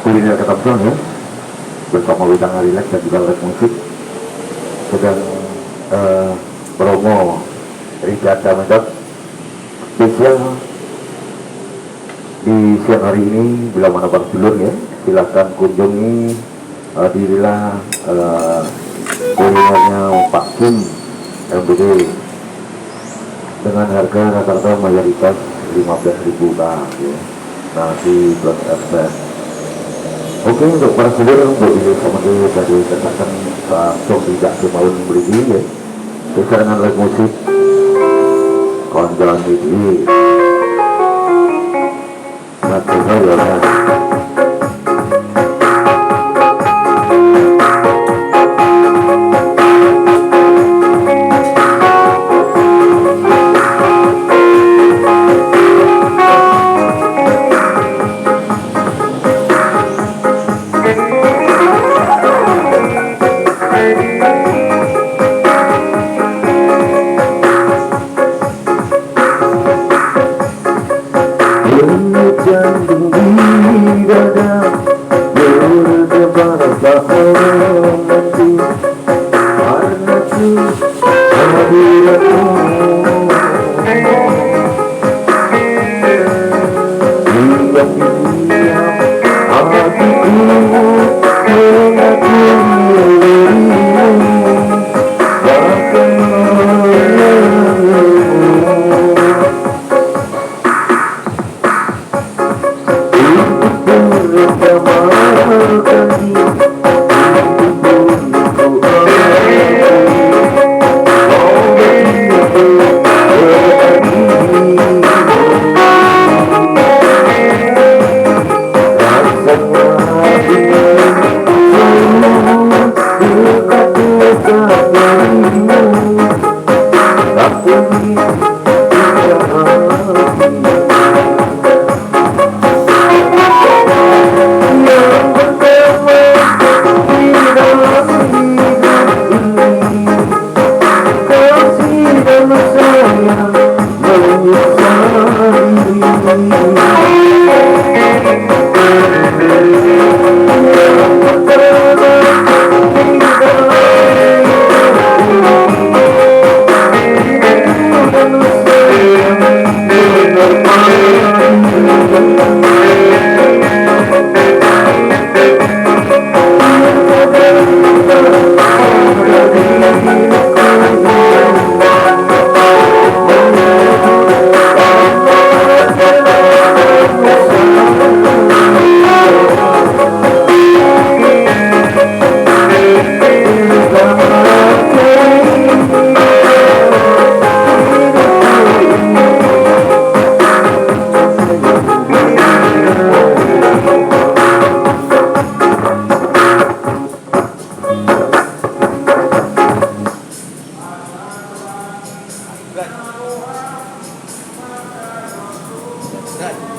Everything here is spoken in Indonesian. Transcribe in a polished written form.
kuliner katamso ya, bersama wedangan rileks dan juga live musik sedang promo RICA2 MENTOK spesial di siang hari ini. Bila mana bertelur ya, silahkan kunjungi dirilah kulinernya Pak Kim MBD dengan harga rata-rata mayoritas 15.000 ya, nasi plus ekspres. Oke, untuk para sedulur boleh sama dia dari katakan langsung tidak kemauan beli ya, dengan live musik konjolan ini nanti saya Right.